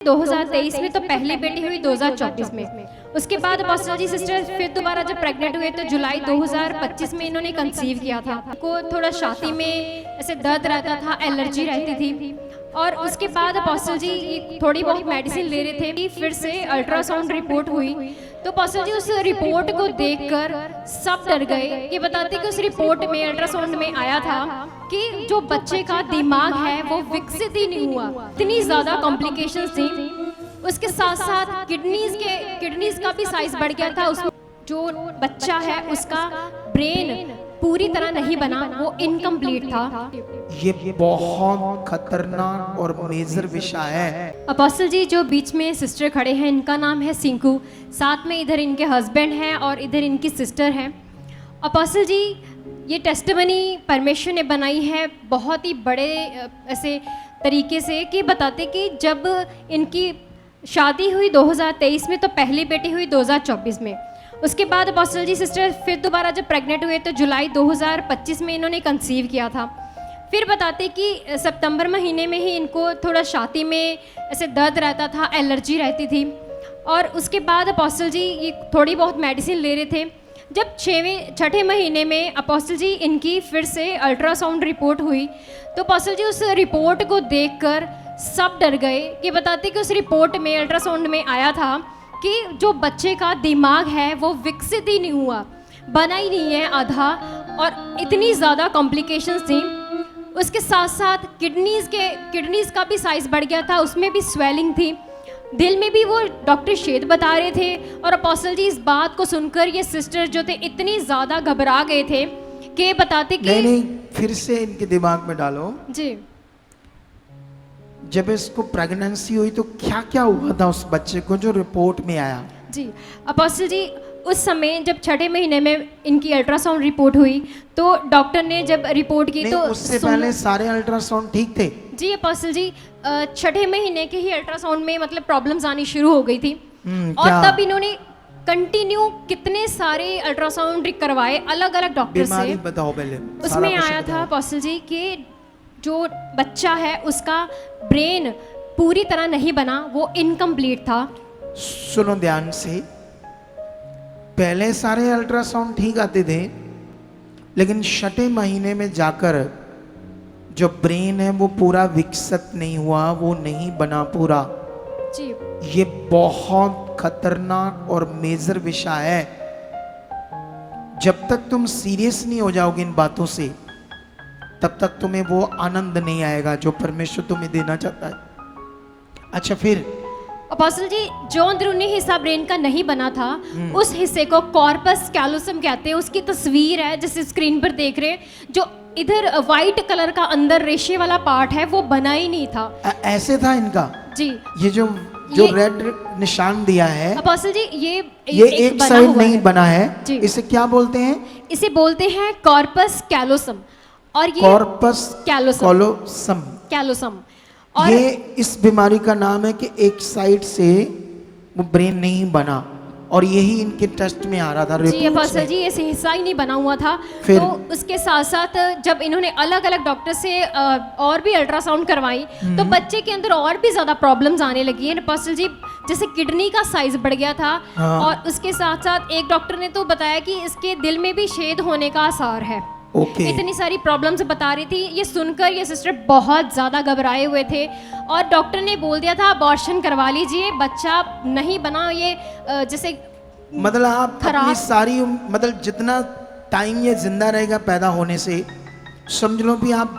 2023 में तो पहली बेटी हुई 2024 में। उसके बाद अपोस्टल जी सिस्टर फिर दोबारा जब प्रेग्नेंट हुए तो जुलाई 2025 में इन्होंने कंसीव किया था। को थोड़ा छाती में ऐसे दर्द रहता था, एलर्जी रहती थी और उसके बाद अपोस्टल जी थोड़ी बहुत मेडिसिन ले रहे थे। फिर से अल्ट्रासाउंड रिपोर्ट हुई तो अपोस्टल जी उस रिपोर्ट को देखकर सब डर गए। ये बताते कि उस रिपोर्ट में अल्ट्रासाउंड में आया था कि जो बच्चे का दिमाग है वो विकसित ही नहीं हुआ, इतनी ज्यादा कॉम्प्लिकेशंस थी। उसके साथ साथ किडनीज का भी साइज बढ़ गया था। उसमें जो बच्चा है उसका ब्रेन पूरी तरह नहीं बना, वो इनकम्प्लीट था। ये बहुत खतरनाक और मेजर विषय है। अपोस्टल जी जो बीच में सिस्टर खड़े हैं इनका नाम है सिंकू, साथ में इधर इनके हस्बैंड हैं और इधर इनकी सिस्टर हैं। अपोस्टल जी ये टेस्टिमनी परमेश्वर ने बनाई है बहुत ही बड़े ऐसे तरीके से कि बताते कि जब इनकी शादी हुई 2023 में तो पहली बेटी हुई 2024 में। उसके बाद अपोस्टल जी सिस्टर फिर दोबारा जब प्रेग्नेंट हुए तो जुलाई 2025 में इन्होंने कंसीव किया था। फिर बताते कि सितंबर महीने में ही इनको थोड़ा छाती में ऐसे दर्द रहता था, एलर्जी रहती थी और उसके बाद अपोस्टल जी ये थोड़ी बहुत मेडिसिन ले रहे थे। जब छठे महीने में अपोस्टल जी इनकी फिर से अल्ट्रासाउंड रिपोर्ट हुई तो अपोस्टल जी उस रिपोर्ट को देखकर सब डर गए। ये बताते कि उस रिपोर्ट में अल्ट्रासाउंड में आया था कि जो बच्चे का दिमाग है वो विकसित ही नहीं हुआ, बना ही नहीं है आधा और इतनी ज़्यादा कॉम्प्लिकेशंस थी। उसके साथ साथ किडनीज का भी साइज बढ़ गया था, उसमें भी स्वेलिंग थी, दिल में भी वो डॉक्टर शेद बता रहे थे। और अपोस्टल जी इस बात को सुनकर ये सिस्टर जो थे इतनी ज़्यादा घबरा गए थे कि बताते कि नहीं फिर से इनके दिमाग में डालो जी जब इसको प्रेगनेंसी हुई तो क्या क्या हुआ था उस बच्चे को जो रिपोर्ट में आया। जी अपोस्टल जी उस समय जब छठे महीने में इनकी अल्ट्रासाउंड रिपोर्ट हुई तो डॉक्टर ने जब रिपोर्ट की तो उससे पहले सारे अल्ट्रासाउंड ठीक थे। जी अपोस्टल जी छठे महीने के ही अल्ट्रासाउंड में मतलब प्रॉब्लम्स आनी शुरू हो गई थी और तब इन्होंने कंटिन्यू कितने सारे अल्ट्रासाउंड करवाए अलग अलग डॉक्टर से। बताओ पहले। उसमें आया था अपोस्टल जी कि जो बच्चा है उसका ब्रेन पूरी तरह नहीं बना, वो इनकम्प्लीट था। सुनो ध्यान से, पहले सारे अल्ट्रासाउंड ठीक आते थे लेकिन छठे महीने में जाकर जो ब्रेन है वो पूरा विकसित नहीं हुआ, वो नहीं बना पूरा। जी ये बहुत खतरनाक और मेजर विषय है। जब तक तुम सीरियस नहीं हो जाओगे इन बातों से तब तक तुम्हें वो आनंद नहीं आएगा जो परमेश्वर तुम्हें देना चाहता है। अच्छा फिर अपोस्टल जी जो अंदरूनी हिस्सा ब्रेन का नहीं बना था उस हिस्से को कॉर्पस कैलोसम कहते हैं। उसकी तस्वीर है जैसे स्क्रीन पर देख रहे हैं, जो इधर वाइट कलर का अंदर रेशे वाला पार्ट है वो बना ही नहीं था। ऐसे था इनका। जी ये जो रेड निशान दिया है अपोस्टल जी ये एक साइड नहीं बना है। इसे क्या बोलते हैं? इसे बोलते हैं कॉर्पस कैलोसम और ये कॉर्पस कैलोसम। और ये इस बीमारी का नाम है कि एक साइड से वो ब्रेन नहीं बना और यही इनके टेस्ट में आ रहा था। जी अपोस्टल जी ऐसे हिस्सा ही नहीं बना हुआ था। तो उसके साथ साथ जब इन्होंने अलग अलग डॉक्टर से और भी अल्ट्रासाउंड करवाई तो बच्चे के अंदर और भी ज्यादा प्रॉब्लम्स आने लगी है अपोस्टल जी। जैसे किडनी का साइज बढ़ गया था और उसके साथ साथ एक डॉक्टर ने तो बताया कि इसके दिल में भी छेद होने का आसार है। इतनी सारी प्रॉब्लम्स बता रही थी। ये सुनकर ये सिस्टर बहुत ज़्यादा घबराए हुए थे और डॉक्टर ने बोल दिया था अबॉर्शन करवा लीजिए, बच्चा नहीं बना। ये जैसे मतलब आप अपनी सारी मतलब जितना टाइम ये जिंदा रहेगा पैदा होने से समझ लो भी आप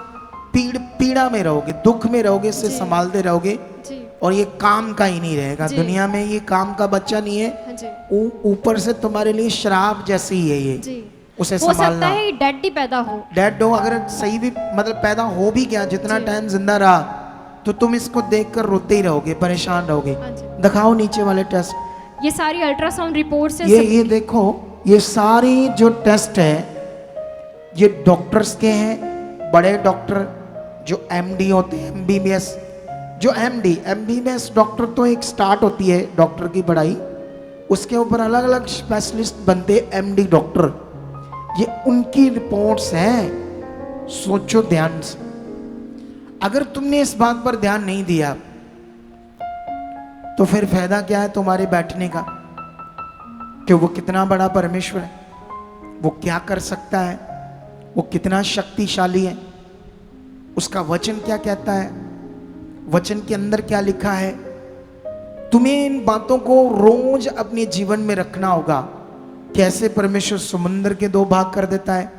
पीड़ा में रहोगे, दुख में रहोगे, इससे संभालते रहोगे और ये काम का ही नहीं रहेगा। दुनिया में ये काम का बच्चा नहीं है, ऊपर से तुम्हारे लिए श्राप जैसे ही है ये। उसे हो सकता है डेड ही पैदा हो, अगर सही भी मतलब पैदा हो भी गया, जितना टाइम जिंदा रहा तो तुम इसको देखकर रोते ही रहोगे, परेशान रहोगे। दिखाओ नीचे वाले टेस्ट। ये सारी अल्ट्रासाउंड रिपोर्ट से ये देखो, ये सारी जो टेस्ट है ये डॉक्टर्स के हैं, बड़े डॉक्टर जो एमडी होते हैं, एमबीबीएस। जो एमबीबीएस डॉक्टर तो एक स्टार्ट होती है डॉक्टर की पढ़ाई, उसके ऊपर अलग अलग स्पेशलिस्ट बनते एमडी डॉक्टर। ये उनकी रिपोर्ट्स हैं। सोचो ध्यान से, अगर तुमने इस बात पर ध्यान नहीं दिया तो फिर फायदा क्या है तुम्हारे बैठने का? कि वो कितना बड़ा परमेश्वर है, वो क्या कर सकता है, वो कितना शक्तिशाली है, उसका वचन क्या कहता है, वचन के अंदर क्या लिखा है। तुम्हें इन बातों को रोज अपने जीवन में रखना होगा। कैसे परमेश्वर समुद्र के 2 भाग कर देता है,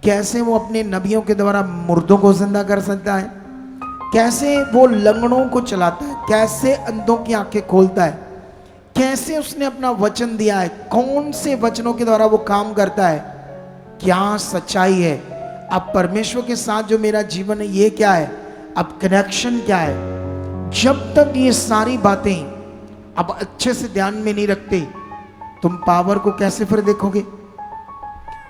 कैसे वो अपने नबियों के द्वारा मुर्दों को जिंदा कर सकता है, कैसे वो लंगड़ों को चलाता है, कैसे अंधों की आंखें खोलता है, कैसे उसने अपना वचन दिया है, कौन से वचनों के द्वारा वो काम करता है, क्या सच्चाई है। अब परमेश्वर के साथ जो मेरा जीवन है ये क्या है, अब कनेक्शन क्या है। जब तक ये सारी बातें अब अच्छे से ध्यान में नहीं रखते, तुम पावर को कैसे फिर देखोगे।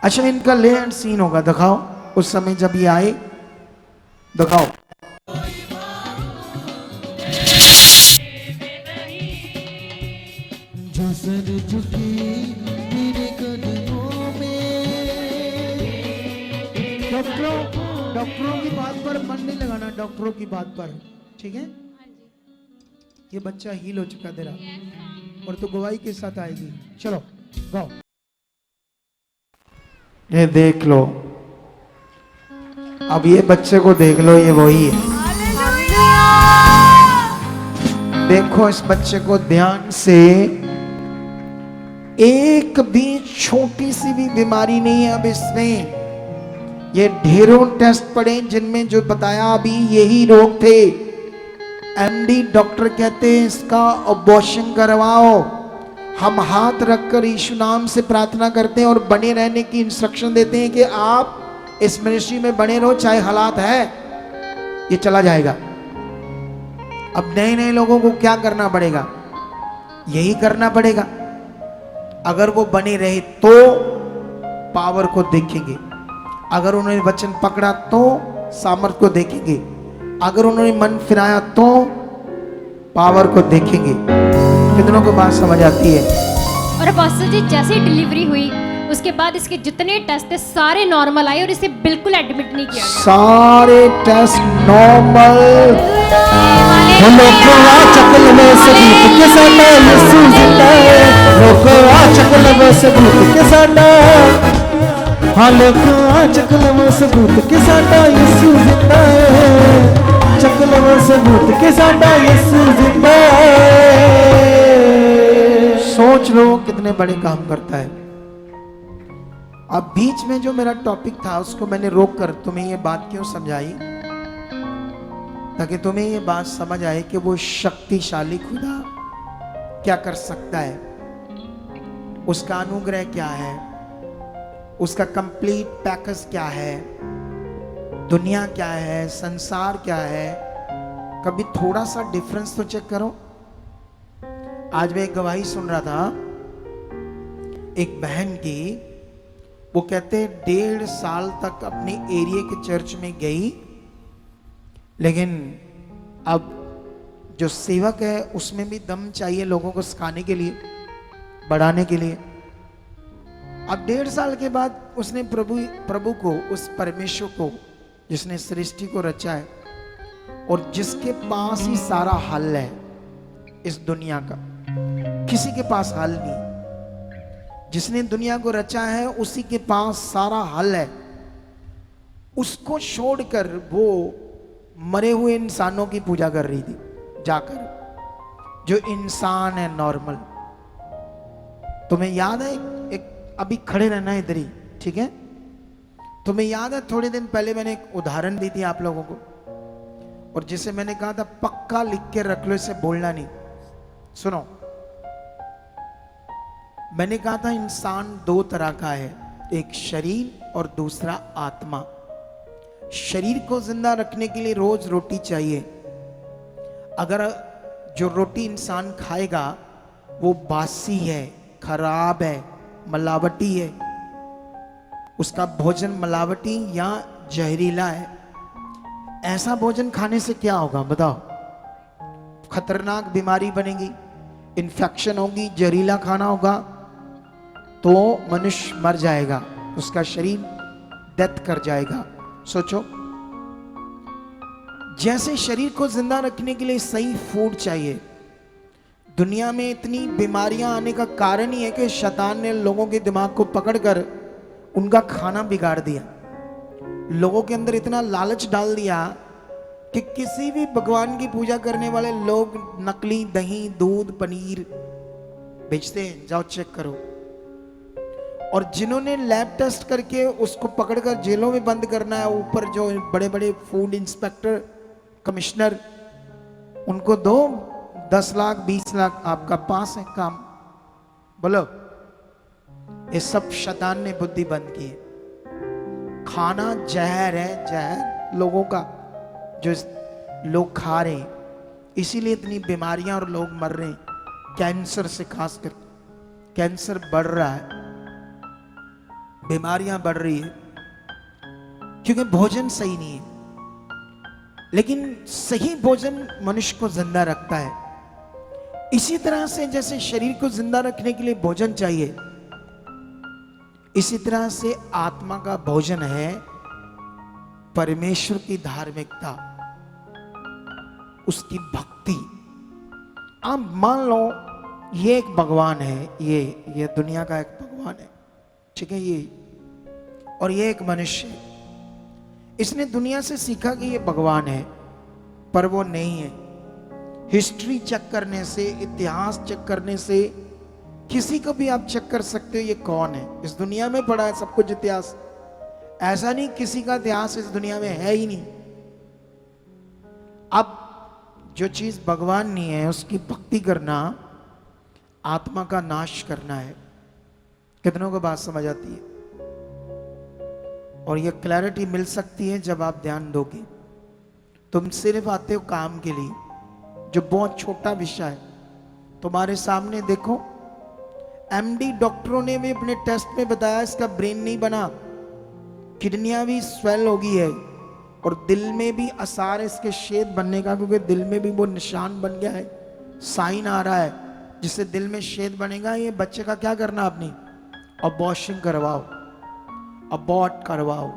अच्छा, इनका ले एंड सीन होगा, दिखाओ उस समय जब ये आए, दिखाओ। जो सर झुकी मेरे कदमों में। डॉक्टरों की बात पर मन नहीं लगाना, डॉक्टरों की बात पर, ठीक है। ये बच्चा हील हो चुका तेरा, और तो गवाही के साथ आएगी। चलो गाओ। ये देख लो, अब ये बच्चे को देख लो, ये वही है। देखो इस बच्चे को ध्यान से, एक भी छोटी सी भी बीमारी नहीं है अब इसमें। ये ढेरों टेस्ट पड़े जिनमें जो बताया अभी यही रोग थे। एमडी डॉक्टर कहते हैं इसका अबॉर्शन करवाओ। हम हाथ रखकर यीशु नाम से प्रार्थना करते हैं और बने रहने की इंस्ट्रक्शन देते हैं कि आप इस मिनिस्ट्री में बने रहो, चाहे हालात है, ये चला जाएगा। अब नए नए लोगों को क्या करना पड़ेगा, यही करना पड़ेगा। अगर वो बने रहे तो पावर को देखेंगे, अगर उन्होंने वचन पकड़ा तो सामर्थ को देखेंगे, अगर उन्होंने मन फिराया तो पावर को देखेंगे। कितनों को बात समझ आती है। और अपोस्टल जी जैसे ही डिलीवरी हुई उसके बाद इसके जितने टेस्ट थे सारे नॉर्मल आए और इसे बिल्कुल एडमिट नहीं किया गया। सारे टेस्ट नॉर्मल। चकल में सबूत के साडा यीशु जिंदा है। लोको चकल में सबूत के साडा, हाँ लोको चकल में सबूत के साडा यीशु जिंदा है। चकल में सबूत के साडा यीशु जिंदा है। सोच लो कितने बड़े काम करता है। अब बीच में जो मेरा टॉपिक था उसको मैंने रोक कर तुम्हें ये बात क्यों समझाई, ताकि तुम्हें ये बात समझ आए कि वो शक्तिशाली खुदा क्या कर सकता है, उसका अनुग्रह क्या है, उसका कंप्लीट पैकेज क्या है, दुनिया क्या है, संसार क्या है। कभी थोड़ा सा डिफरेंस तो चेक करो। आज मैं एक गवाही सुन रहा था एक बहन की, वो कहते 1.5 साल तक अपने एरिया के चर्च में गई, लेकिन अब जो सेवक है उसमें भी दम चाहिए लोगों को सिखाने के लिए, बढ़ाने के लिए। अब 1.5 साल के बाद उसने प्रभु को, उस परमेश्वर को जिसने सृष्टि को रचा है और जिसके पास ही सारा हल है इस दुनिया का, किसी के पास हल नहीं, जिसने दुनिया को रचा है उसी के पास सारा हल है, उसको छोड़कर वो मरे हुए इंसानों की पूजा कर रही थी जाकर, जो इंसान है नॉर्मल। तुम्हें याद है एक अभी खड़े रहना इधर ही, ठीक है। तुम्हें याद है थोड़े दिन पहले मैंने एक उदाहरण दी थी आप लोगों को, और जिसे मैंने कहा था पक्का लिख के रख लो, इसे बोलना नहीं। सुनो, मैंने कहा था इंसान 2 तरह का है, एक शरीर और दूसरा आत्मा। शरीर को जिंदा रखने के लिए रोज रोटी चाहिए। अगर जो रोटी इंसान खाएगा वो बासी है, खराब है, मिलावटी है, उसका भोजन मिलावटी या जहरीला है, ऐसा भोजन खाने से क्या होगा बताओ? खतरनाक बीमारी बनेगी, इन्फेक्शन होगी, जहरीला खाना होगा तो मनुष्य मर जाएगा, उसका शरीर डेथ कर जाएगा। सोचो, जैसे शरीर को जिंदा रखने के लिए सही फूड चाहिए, दुनिया में इतनी बीमारियां आने का कारण ही है कि शैतान ने लोगों के दिमाग को पकड़कर उनका खाना बिगाड़ दिया। लोगों के अंदर इतना लालच डाल दिया कि किसी भी भगवान की पूजा करने वाले लोग नकली दही, दूध, पनीर बेचते हैं, जाओ चेक करो। और जिन्होंने लैब टेस्ट करके उसको पकड़कर जेलों में बंद करना है, ऊपर जो बड़े बड़े फूड इंस्पेक्टर, कमिश्नर, उनको दो 10 लाख 20 लाख, आपका पास है काम। बोलो, ये सब शैतान ने बुद्धि बंद की है। खाना जहर है, जहर लोगों का जो लोग खा रहे हैं, इसीलिए इतनी बीमारियां और लोग मर रहे हैं। कैंसर से खासकर कैंसर बढ़ रहा है, बीमारियां बढ़ रही है, क्योंकि भोजन सही नहीं है। लेकिन सही भोजन मनुष्य को जिंदा रखता है। इसी तरह से जैसे शरीर को जिंदा रखने के लिए भोजन चाहिए, इसी तरह से आत्मा का भोजन है परमेश्वर की धार्मिकता, उसकी भक्ति। आप मान लो ये एक भगवान है, ये दुनिया का एक भगवान है, ठीक है, ये और ये एक मनुष्य है। इसने दुनिया से सीखा कि ये भगवान है, पर वो नहीं है। हिस्ट्री चेक करने से, इतिहास चेक करने से, किसी को भी आप चेक कर सकते हो ये कौन है। इस दुनिया में पड़ा है सब कुछ इतिहास, ऐसा नहीं किसी का इतिहास इस दुनिया में है ही नहीं। अब जो चीज भगवान नहीं है उसकी भक्ति करना आत्मा का नाश करना है। कितनों को बात समझ आती है? और ये क्लैरिटी मिल सकती है जब आप ध्यान दोगे। तुम सिर्फ आते हो काम के लिए, जो बहुत छोटा विषय है। तुम्हारे सामने देखो, एमडी डॉक्टरों ने भी अपने टेस्ट में बताया इसका ब्रेन नहीं बना, किडनियां भी स्वेल हो गई है और दिल में भी आसार है इसके छेद बनने का, क्योंकि दिल में भी वो निशान बन गया है, साइन आ रहा है जिससे दिल में छेद बनेगा। ये बच्चे का क्या करना, अपनी अबॉर्शन करवाओ, अबॉर्ट करवाओ।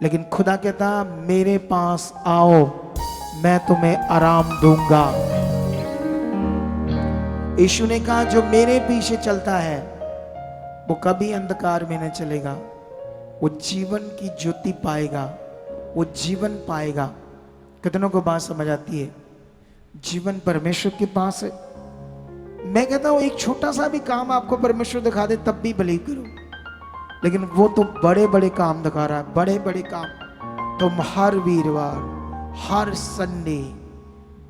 लेकिन खुदा कहता मेरे पास आओ, मैं तुम्हें आराम दूंगा। यीशु ने कहा जो मेरे पीछे चलता है वो कभी अंधकार में नहीं चलेगा, वो जीवन की ज्योति पाएगा, वो जीवन पाएगा। कितनों को बात समझ आती है? जीवन परमेश्वर के पास है। मैं कहता हूं एक छोटा सा भी काम आपको परमेश्वर दिखा दे तब भी बिलीव करो, लेकिन वो तो बड़े बड़े काम दिखा रहा है, बड़े बड़े काम। तुम हर वीरवार, हर संडे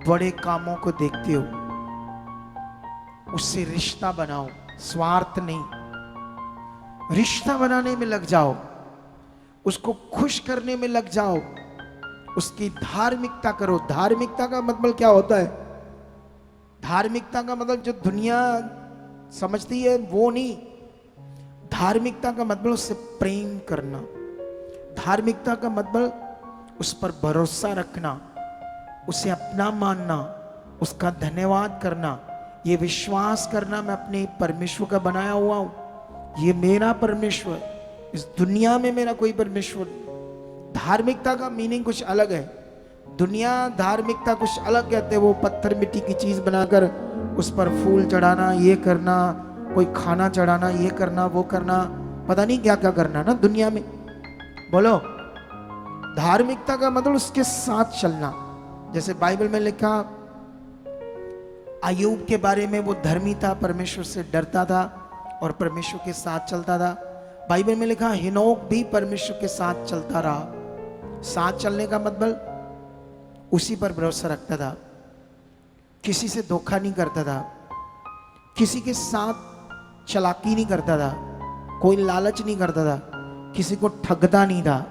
बड़े कामों को देखते हो, उससे रिश्ता बनाओ, स्वार्थ नहीं। रिश्ता बनाने में लग जाओ, उसको खुश करने में लग जाओ, उसकी धार्मिकता करो। धार्मिकता का मतलब क्या होता है? धार्मिकता का मतलब जो दुनिया समझती है वो नहीं। धार्मिकता का मतलब उससे प्रेम करना, धार्मिकता का मतलब उस पर भरोसा रखना, उसे अपना मानना, उसका धन्यवाद करना, ये विश्वास करना मैं अपने परमेश्वर का बनाया हुआ हूं, ये मेरा परमेश्वर, इस दुनिया में मेरा कोई परमेश्वर नहीं। धार्मिकता का मीनिंग कुछ अलग है। दुनिया धार्मिकता कुछ अलग कहते हैं, वो पत्थर मिट्टी की चीज बनाकर उस पर फूल चढ़ाना, ये करना, कोई खाना चढ़ाना, ये करना, वो करना, पता नहीं क्या क्या करना ना दुनिया में। बोलो, धार्मिकता का मतलब उसके साथ चलना। जैसे बाइबल में लिखा अय्यूब के बारे में, वो धर्मी था, परमेश्वर से डरता था और परमेश्वर के साथ चलता था। बाइबल में लिखा हिनोक भी परमेश्वर के साथ चलता रहा। साथ चलने का मतलब उसी पर भरोसा रखता था, किसी से धोखा नहीं करता था, किसी के साथ चालाकी नहीं करता था, कोई लालच नहीं करता था, किसी को ठगता नहीं था।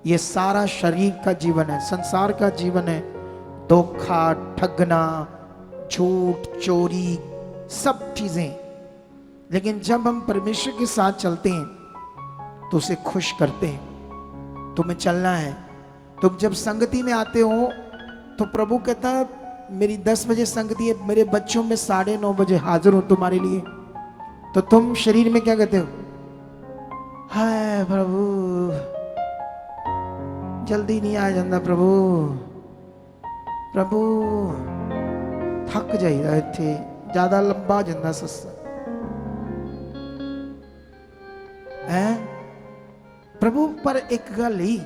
ये सारा शरीर का जीवन है, संसार का जीवन है। धोखा, ठगना, झूठ, चोरी, सब चीजें। लेकिन जब हम परमेश्वर के साथ चलते हैं तो उसे खुश करते हैं। तुम्हें चलना है। तुम जब संगति में आते हो तो प्रभु कहता है मेरी 10 बजे संगति है, मेरे बच्चों में 9:30 बजे हाजिर हूं तुम्हारे लिए। तो तुम शरीर में क्या कहते हो? हाय प्रभु, जल्दी नहीं आ जाता प्रभु, प्रभु थक जाइदा इत्थे ज़्यादा लंबा हो जाता सत्संग है प्रभु। पर एक गल ही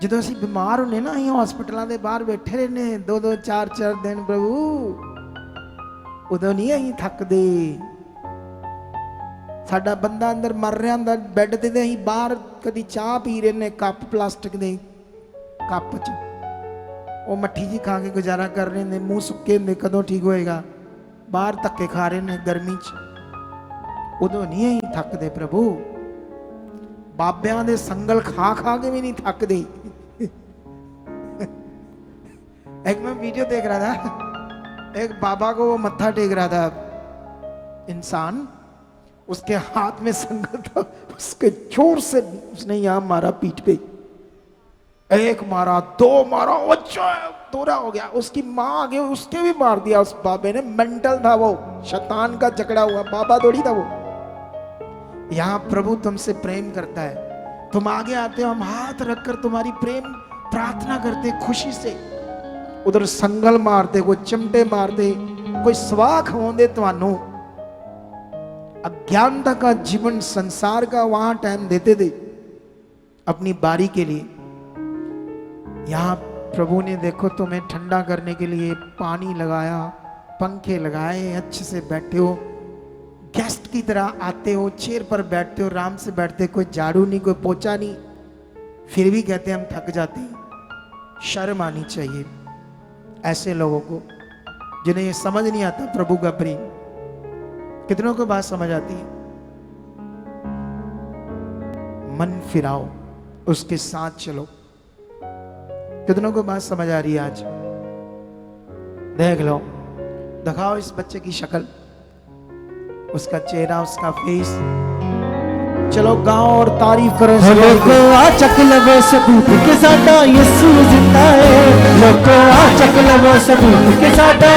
जो असी बीमार होने ना अं हॉस्पिटलों के बाहर बैठे रहने 2-2 4-4 दिन प्रभु उदों नहीं अं थकते। साडा बंदा अंदर मर रहा होंदा बैड ते अं बाहर कदी चाह पी रहे ने कप प्लास्टिक के कप च वो मट्ठी जी खा के गुजारा कर रहे हैं मूँह सुक्के होंगे कदों ठीक होएगा। बाहर धक्के खा रहे हैं गर्मी च उदों नहीं अं थकते प्रभु। बाबियां दे संगल खा खा के भी नहीं थकते। एक मैं वीडियो देख रहा था एक बाबा को वो मत्था टेक रहा था इंसान उसके हाथ में संगल था उसके जोर से उसने यहां मारा पीठ पे एक मारा 2 मारा अच्छा तोरा हो गया। उसकी माँ आगे उसके भी मार दिया उस बाबे ने। मेंटल था वो शैतान का जकड़ा हुआ बाबा थोड़ी था वो। यहाँ प्रभु तुमसे प्रेम करता है तुम आगे आते हो हम हाथ रखकर तुम्हारी प्रेम प्रार्थना करते खुशी से। उधर संगल मारते कोई चिमटे मारते कोई स्वाह खवाते थानू अज्ञानता का जीवन संसार का वहां टाइम देते थे अपनी बारी के लिए। यहाँ प्रभु ने देखो तुम्हें ठंडा करने के लिए पानी लगाया पंखे लगाए अच्छे से बैठे हो गेस्ट की तरह आते हो चेयर पर बैठते हो आराम से बैठते कोई झाड़ू नहीं कोई पोछा नहीं फिर भी कहते हम थक जाते हैं। शर्म आनी चाहिए ऐसे लोगों को जिन्हें ये समझ नहीं आता प्रभु का प्रेम। कितनों को बात समझ आती है? मन फिराओ उसके साथ चलो। कितनों को बात समझ आ रही है? आज देख लो दिखाओ इस बच्चे की शक्ल उसका चेहरा उसका फेस। चलो गाओ और तारीफ करो। लोको आ चक लवो सबूत के साडा यीशु जिंदा है। लोको आ चक लवो सबूत के साडा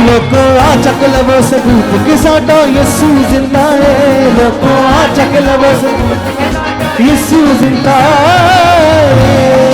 लोको आ चक लवो सबूत के साडा यीशु जिंदा है। लोको आ चक लवो सबूत यीशु जिंदा है।